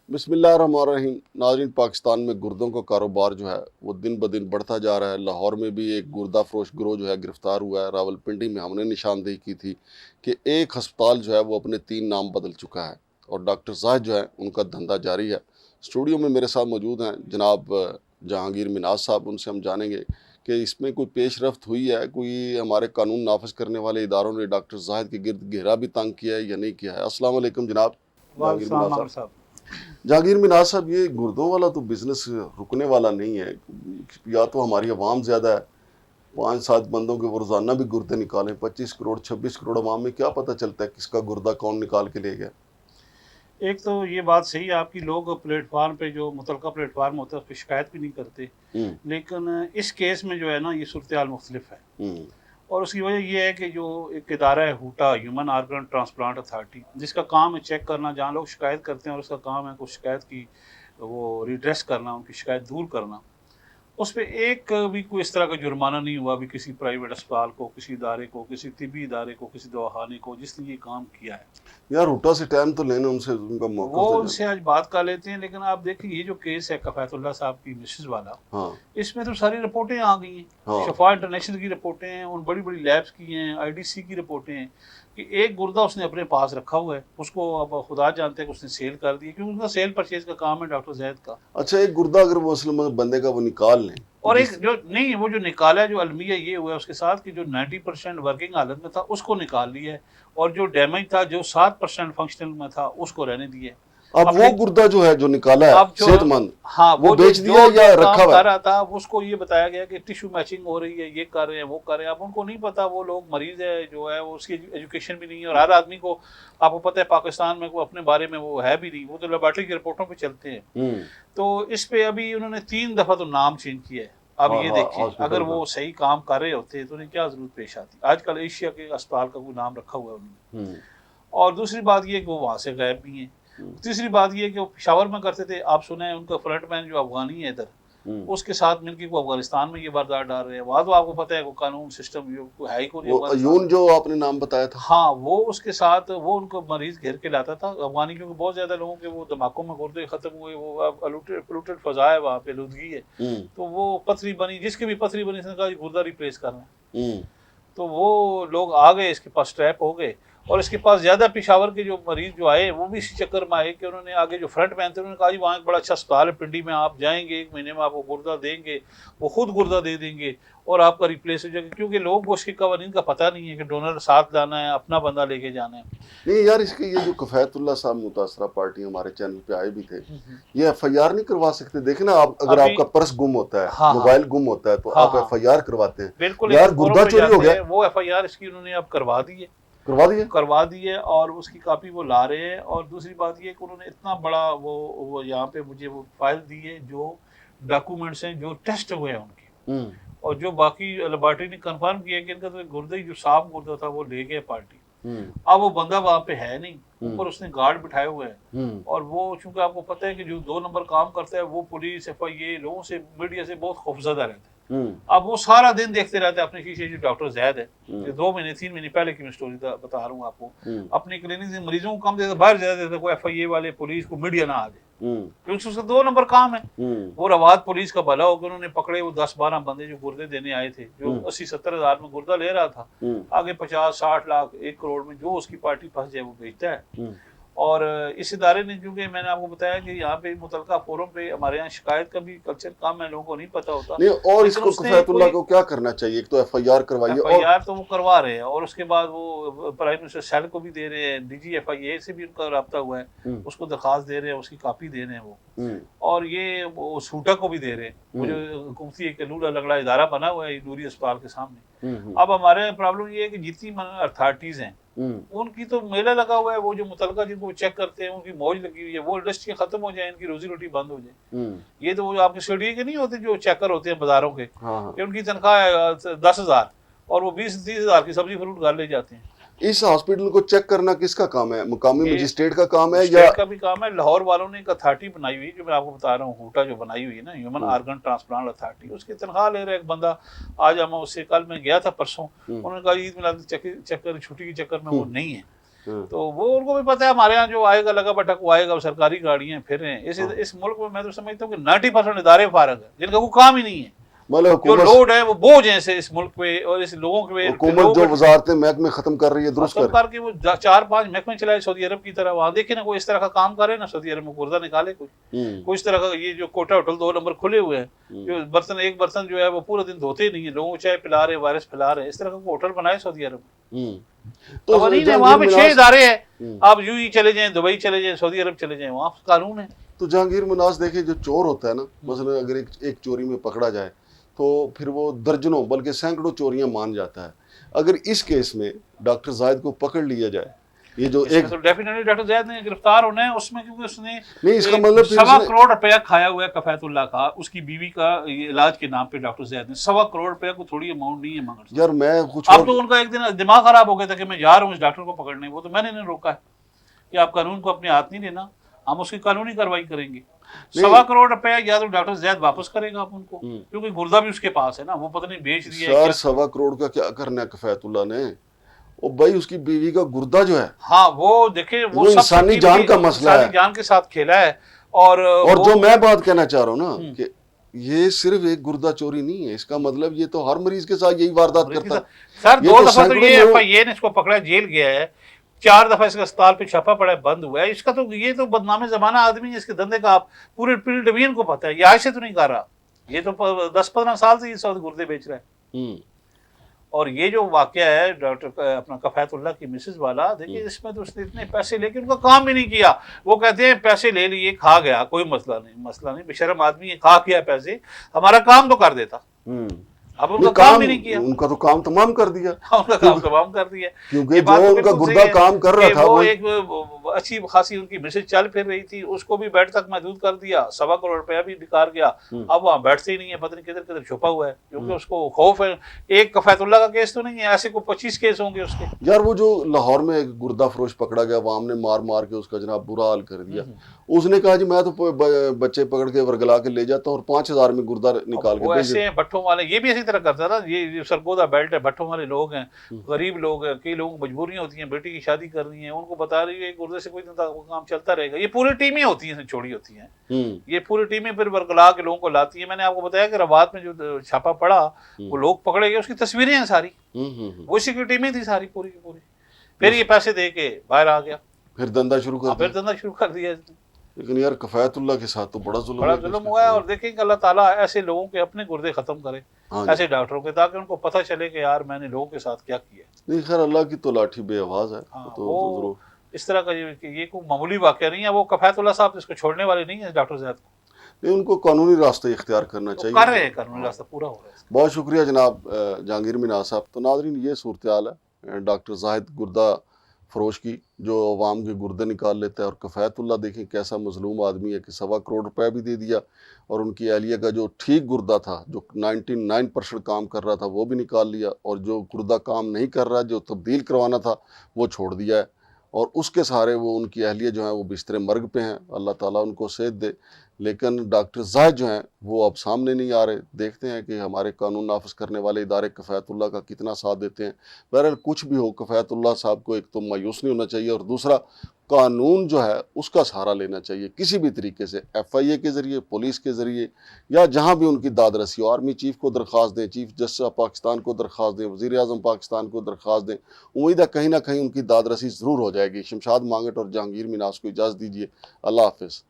बिस्मिल्लाहिर्रहमानिर्रहीम। नाज़रीन, पाकिस्तान में गुर्दों का कारोबार जो है वो दिन ब दिन बढ़ता जा रहा है। लाहौर में भी एक गुर्दा फरोश गिरोह जो है गिरफ्तार हुआ है। रावलपिंडी में हमने निशानदेही की थी कि एक हस्पताल जो है वो अपने 3 नाम बदल चुका है और डॉक्टर जाहिद जो है उनका धंधा जारी है। स्टूडियो में मेरे साथ मौजूद हैं जनाब जहांगीर मिनाज साहब। उनसे हम जानेंगे कि इसमें कोई पेशरफ्त हुई है, कोई हमारे कानून नाफज करने वाले इदारों ने डॉक्टर जाहिद के गिर्द घेरा भी तंग किया है या नहीं किया है। अस्सलाम वालेकुम जनाब जहांगीर मिनाज वालेकुम साहब। साहब। जहांगीर मिनाज साहब, ये गुर्दों वाला तो बिजनेस रुकने वाला नहीं है। या तो हमारी आवाम ज़्यादा है, 5-7 बंदों के वो रोज़ाना भी गुर्दे निकालें, 25 करोड़ 26 करोड़ आवाम में क्या पता चलता है किसका गुर्दा कौन निकाल के ले गया। एक तो ये बात सही है आपकी, लोग प्लेटफार्म पे जो मुतलका प्लेटफार्म होता है उस पर शिकायत भी नहीं करते। हम्म। लेकिन इस केस में जो है ना, ये सूरत हाल मुख्तलिफ है। हम्म। और उसकी वजह ये है कि जो एक इदारा है हूटा, ह्यूमन आर्गन ट्रांसप्लांट अथॉरिटी, जिसका काम है चेक करना जहाँ लोग शिकायत करते हैं, और उसका काम है कुछ शिकायत की वो रिड्रेस करना, उनकी शिकायत दूर करना। उस पे एक भी कोई इस तरह का जुर्माना नहीं हुआ भी किसी प्राइवेट अस्पताल को, किसी इदारे को, किसी तिबी इदारे को, किसी दवाखाने को जिसने ये काम किया है। यार हुटा से टाइम तो लेना, उनसे उनका वो मौक़िफ़ तो उनसे जाना। आज बात कर लेते हैं। लेकिन आप देखिए, ये जो केस है कफ़ायतुल्लाह साहब की मिसेस वाला, हाँ। इसमें तो सारी रिपोर्टें आ गई हैं। हाँ। शफा इंटरनेशनल की रिपोर्टें हैं, उन बड़ी बड़ी लैब्स की हैं, आईडीसी की रिपोर्टें हैं कि एक गुर्दा उसने अपने पास रखा हुआ है, उसको अब खुदा जानते हैं कि उसने सेल कर दिया, क्योंकि उनका सेल परचेज का काम है डॉक्टर जैद का। अच्छा, एक गुर्दा अगर वो असल बंदे का वो निकाल लें तो और एक जिस। जो नहीं, वो जो निकाला है, जो अलमिया ये हुआ है उसके साथ कि जो 90% वर्किंग हालत में था उसको निकाल लिया है, और जो डैमेज था, जो 7% फंक्शनल में था, उसको रहने दिया है। अब अब वो गुर्दा जो है जो निकाला है अब जो सेहतमंद, हाँ, वो वो जो बेच दिया जो या जो रखा काम हुआ कर है। रहा था उसको ये बताया गया कि टिश्यू मैचिंग हो रही है, ये कर रहे हैं, वो कर रहे हैं। अब उनको नहीं पता, वो लोग मरीज है जो है, वो उसकी एजुकेशन भी नहीं है। और हर आदमी को आपको पता है पाकिस्तान में को अपने बारे में वो है भी नहीं, वो तो लेबॉर्टरी की रिपोर्टों पे चलते हैं। हम्म। तो इस पे अभी उन्होंने 3 दफा तो नाम चेंज किया है। अब हाँ ये हाँ, देखें, अगर हॉस्पिटल का। वो सही काम कर रहे होते तो उन्हें क्या जरूरत पेश आती। आजकल एशिया के अस्पताल का कोई नाम रखा हुआ है उन्होंने। हम्म। और दूसरी बात ये कि वो वहाँ से गायब भी हैं। हम्म। तीसरी बात ये कि वो पेशावर में करते थे। आप सुने उनका फ्रंट मैन जो अफगानी है इधर, हम्म। उसके साथ मिलकर वो अफगानिस्तान में ये वारदात डाल रहे हैं। वहाँ तो आपको पता है वो कानून सिस्टम जो है ही कोई वो अफगानिस्तान अयून में। जो आपने नाम बताया था। हाँ, वो उसके साथ वो उनको मरीज घेर के लाता था अफगानी, क्योंकि बहुत ज्यादा लोगों के वो दिमागों में गुर्दे खत्म हुए, वो अब पोल्यूटेड फजा है, वहाँ पे आलूदगी है। हम्म। तो वो पथरी बनी, जिसकी भी पथरी बनी, उसने कहा गुर्दा रिप्लेस करना है। हम्म। तो वो लोग आ गए, इसके पास ट्रैप हो गए। और इसके पास ज़्यादा पेशावर के जो मरीज जो आए वो भी इसी चक्कर में आए कि उन्होंने आगे जो फ्रंट मैन थे उन्होंने कहा जी वहाँ एक बड़ा अच्छा अस्पताल है पिंडी में, आप जाएंगे 1 महीने में आपको गुर्दा देंगे, वो खुद गुर्दा दे देंगे और आपका रिप्लेस हो जाएगा। क्योंकि लोगों को उसके कवानीन का पता नहीं है कि डोनर साथ लाना है, अपना बंदा लेके जाना है। नहीं यार, इसके ये जो कफायतुल्लाह साहब मुतासरा पार्टी हमारे चैनल पे आए भी थे, ये एफआईआर नहीं करवा सकते? देखे ना आप, अगर अभी आपका पर्स गुम होता है, हाँ हाँ मोबाइल गुम होता है, तो हाँ आप हाँ, एफआईआर करवाते हैं। बिल्कुल। एक यार फोरम गुर्दा पे चोरी हो जाते गया, हैं, वो एफआईआर इसकी उन्होंने अब करवा दी है। करवा दिया। करवा दी है और उसकी कापी वो ला रहे हैं। और दूसरी बात ये कि उन्होंने इतना बड़ा वो यहाँ पे मुझे वो फाइल दी है, जो डॉक्यूमेंट्स हैं जो टेस्ट हुए हैं उनके, हम्म। और जो बाकी लेबॉर्टरी ने कंफर्म किया कि इनका तो गुर्दे जो साफ गुर्दा था वो ले गए पार्टी। हम्म। अब वो बंदा वहाँ पे है नहीं, हम्म। ऊपर उसने गार्ड बिठाए हुए हैं। हम्म। और वो चूंकि आपको पता है कि जो 2 नंबर काम करता है वो पुलिस एफआईए लोगों से, मीडिया से बहुत खौफजदा रहता है। हम्म। अब वो सारा दिन देखते रहते हैं अपने शीशे, जो डॉक्टर जैद है, ये हम्म। 2 महीने 3 महीने पहले की मैं स्टोरी बता रहा हूँ आपको। हम्म। अपनी क्लिनिक से मरीजों को कम देता, बाहर ज्यादा देता, कोई एफआईए वाले पुलिस को मीडिया ना आ जाए, हम्म। क्योंकि उसका 2 नंबर काम है। हम्म। वो रवाद पुलिस का भला होकर उन्होंने पकड़े वो 10-12 बंदे जो गुर्दे देने आए थे, जो हम्म। 80-70 हज़ार में गुर्दा ले रहा था। हम्म। आगे 50-60 लाख 1 करोड़ में जो उसकी पार्टी फंस जाए वो बेचता है। हम्म। और इस इदारे ने, चूंकि मैंने आपको बताया कि यहाँ पे मुतलका फोरम पे हमारे यहाँ शिकायत का भी कल्चर कम है, लोगों को नहीं पता होता। नहीं, और लेकिन इसको उसने कफायतुल्लाह कोई को क्या करना चाहिए? एक तो एफआईआर करवाइए, और एफआईआर तो वो करवा रहे हैं, और उसके बाद वो प्राइम मिनिस्टर सेल को भी दे रहे हैं, डीजी एफआईए से भी उनका रब्ता हुआ है, हम्म। उसको दरखास्त दे रहे हैं, उसकी कॉपी दे रहे हैं वो। हम्म। और ये वो सूटा को भी दे रहे हैं, वो जो हुकूमती एक लूला लगड़ा इदारा बना हुआ है नूरी अस्पताल के सामने। हम्म। अब हमारे प्रॉब्लम ये है कि जितनी अथॉरिटीज हैं हम्म। उनकी तो मेला लगा हुआ है, वो जो मुतलका जिनको चेक करते हैं उनकी मौज लगी हुई है, वो इंडस्ट्री खत्म हो जाए, इनकी रोजी रोटी बंद हो जाए। ये तो वो जो आपके स्टडी के नहीं होते जो चेकर होते हैं बाजारों के, हाँ हाँ। कि उनकी तनख्वाह है 10,000 और वो 20-30 हज़ार की सब्जी फ्रूट घर ले जाते हैं। इस हॉस्पिटल को चेक करना किसका काम है? मुकामी ये मजिस्ट्रेट का काम है या? स्टेट का भी काम है। लाहौर वालों ने एक अथॉरिटी बनाई हुई, जो मैं आपको बता रहा हूँ, हूटा जो बनाई हुई है ना, ह्यूमन आर्गन ट्रांसप्लांट अथॉरिटी, उसकी तनख्वाह ले रहा है एक बंदा। आज हम उससे, कल मैं गया था परसों, उन्होंने कहा ईद मिलाद चक्कर छुट्टी के चक्कर में वो नहीं है। तो वो उनको भी पता है हमारे यहाँ जो आएगा लगा भटक वो आएगा, सरकारी गाड़ियाँ फिर रहे हैं। इस मुल्क में मैं तो समझता हूँ कि 90% इदारे फारग है जिनका कोई काम ही नहीं है। मतलब जो लोड है वो बोझ है इस मुल्क पे और इस लोगों के हुकूमत जो वजारतें महकमे खत्म कर रही है दुरुस्त करके वो 4-5 महकमे चलाए सऊदी अरब की तरह। वहाँ देखे ना कोई इस तरह का काम करे ना, सऊदी अरब में गुर्दा निकाले कोई इस तरह का। ये जो कोटा होटल 2 नंबर खुले हुए हैं, जो एक बर्तन जो है वो पूरा दिन धोते नहीं है, लोगों को चाय पिला रहे, वायरस फैला रहे, इस तरह का होटल बनाए सऊदी अरब में। तो वहाँ पे 6 इदारे हैं, आप यूं चले जाएं, दुबई चले जाएं, सऊदी अरब चले जाएं, वहाँ कानून है। तो जहांगीर मनास देखे, जो चोर होता है ना, मसलन अगर एक चोरी में पकड़ा जाए तो फिर वो दर्जनों बल्कि सैकड़ों चोरियां मान जाता है। अगर इस केस में डॉक्टर जाहिद को पकड़ लिया जाए, ये जो एक तो डेफिनेटली डॉक्टर जाहिद ने गिरफ्तार होना है उसमें, क्योंकि उसने नहीं, इसका मतलब 1.25 करोड़ रुपया खाया हुआ है कफैतुल्लाह का, उसकी बीवी का इलाज के नाम पे डॉक्टर जाहिद ने 1.25 करोड़ रुपया को थोड़ी अमाउंट नहीं है मगर। यार मैं कुछ अब तो उनका एक दिन दिमाग खराब हो गया था कि मैं जा रहा हूँ इस डॉक्टर को पकड़ने, वो तो मैंने नहीं रोका है कि आप कानून को अपने हाथ नहीं लेना, हम उसकी कानूनी कार्रवाई करेंगे। 1.25 करोड़ रुपया या तो डॉक्टर जैद वापस करेगा आप उनको, क्योंकि गुर्दा भी उसके पास है ना, वो पता नहीं बेच दिया सर 1.25 करोड़ का क्या करना है कफैतुल्लाह ने? ओ भाई उसकी बीवी का गुर्दा जो है, हाँ वो देखे वो इंसानी जान का मसला है, जान के साथ खेला है। और जो मैं बात कहना चाह रहा हूँ ना कि ये सिर्फ एक गुर्दा चोरी नहीं है, इसका मतलब ये तो हर मरीज के साथ यही वारदात करता है। सर 2 दफा तो ये इसको पकड़ा, जेल गया है, 4 दफा इसका अस्पताल पे छापा पड़ा है, बंद हुआ है। इसका तो ये तो बदनामे जमाना आदमी है, इसके धंधे का आप पूरे डिवीजन को पता है, ये आज से तो नहीं कर रहा, ये तो 10-15 साल से ये सऊदी गुर्दे बेच रहा है। और ये जो वाकया है डॉक्टर अपना कफैतुल्लाह की मिसेज वाला, देखिए इसमें तो उसने इतने पैसे लेके उनका काम भी नहीं किया। वो कहते हैं पैसे ले लिए, खा गया, कोई मसला नहीं, बेशर्म आदमी है, खा किया पैसे, हमारा काम तो कर देता। अब उनका काम भी नहीं किया, उनका तो काम तमाम कर दिया, उनका काम तमाम कर दिया, क्योंकि जो उनका गुर्दा काम कर रहा था वो एक अच्छी खासी उनकी मिसेज चल फिर रही थी, उसको भी बेड तक महदूद कर दिया, 1.25 करोड़ रुपया भी बेकार गया। अब वहाँ बैठते ही नहीं है, पता नहीं किधर किधर छुपा हुआ है, क्योंकि उसको खौफ है। एक कफैतुल्लाह का केस तो नहीं है, ऐसे को 25 केस होंगे उसके। यार वो जो लाहौर में एक गुर्दा फरोश पकड़ा गया, वहां ने मार मार के उसका जनाब बुरा हाल कर दिया, उसने कहा जी मैं तो बच्चे पकड़ के वर्गला के ले जाता हूँ और 5,000 में गुर्दा निकाल के ऐसे हैं भट्टों वाले, ये भी इसी तरह करता है ना। ये सरगोदा बेल्ट है, भट्टों वाले लोग हैं, गरीब लोग हैं, कई लोगों को मजबूरियां होती हैं, बेटी की शादी करनी है, उनको बता रही है गुर्दे से कोई काम चलता रहेगा। ये पूरी टीमें होती हैं, छोड़ी होती हैं, ये पूरी टीमें फिर वर्गला के लोगों को लाती है। मैंने आपको बताया कि रवात में जो छापा पड़ा, वो लोग पकड़े गए, उसकी तस्वीरें हैं सारी, वो इसी की टीमें थी सारी पूरी की पूरी। फिर ये पैसे दे के बाहर आ गया, फिर धंधा शुरू कर दिया। लेकिन यार कफैतुल्लाह के साथ तो बड़ा जुल्म हुआ है। और देखें कि अल्लाह ताला ऐसे लोगों के अपने गुर्दे खत्म करे, ऐसे डॉक्टरों के, ताकि उनको पता चले कि यार मैंने लोगों के साथ क्या किया। नहीं खैर अल्लाह की तो लाठी बेआवाज है। तो इस तरह का ये कोई मामूली वाकया नहीं है। वो कफैतुल्लाह साहब इसको छोड़ने वाले नहीं है डॉक्टर ज़ैद को, नहीं उनको कानूनी रास्ता इख्तियार करना चाहिए, कर रहे हैं, कानूनी रास्ता पूरा हो रहा है। बहुत शुक्रिया जनाब जहांगीर मनास साहब। तो नाज़रीन ये सूरत हाल है डॉक्टर जाहिद गुर्दा फरोश की, जो अवाम के गुर्दे निकाल लेता है। और कफैतुल्लाह देखें कैसा मजलूम आदमी है कि 1.25 करोड़ रुपया भी दे दिया और उनकी अहलिया का जो ठीक गुर्दा था, जो 99% काम कर रहा था, वो भी निकाल लिया, और जो गुर्दा काम नहीं कर रहा, जो तब्दील करवाना था, वो छोड़ दिया है। और उसके सहारे वो उनकी अहलिया जो है वो बिस्तर मर्ग पे हैं, अल्लाह ताला उनको सेहत दे। लेकिन डॉक्टर जाहिद जो हैं वो अब सामने नहीं आ रहे। देखते हैं कि हमारे कानून नाफिज करने वाले इदारे कफैतुल्लाह का कितना साथ देते हैं। बहरहाल कुछ भी हो, कफैतुल्लाह साहब को एक तो मायूस नहीं होना चाहिए, और दूसरा कानून जो है उसका सहारा लेना चाहिए किसी भी तरीके से, FIA के ज़रिए, पुलिस के ज़रिए, या जहाँ भी उनकी दाद रसी हो। आर्मी चीफ़ को दरख्वास्त दें, चीफ जस्टिस पाकिस्तान को दरख्वास्त दें, वज़ीर आज़म पाकिस्तान को दरख्वास्त दें। उम्मीद है कहीं ना कहीं उनकी दाद रसी ज़रूर हो जाएगी। शमशाद मांगट और जहांगीर मनास को इजाज़त दीजिए। अल्लाह हाफ़िज़।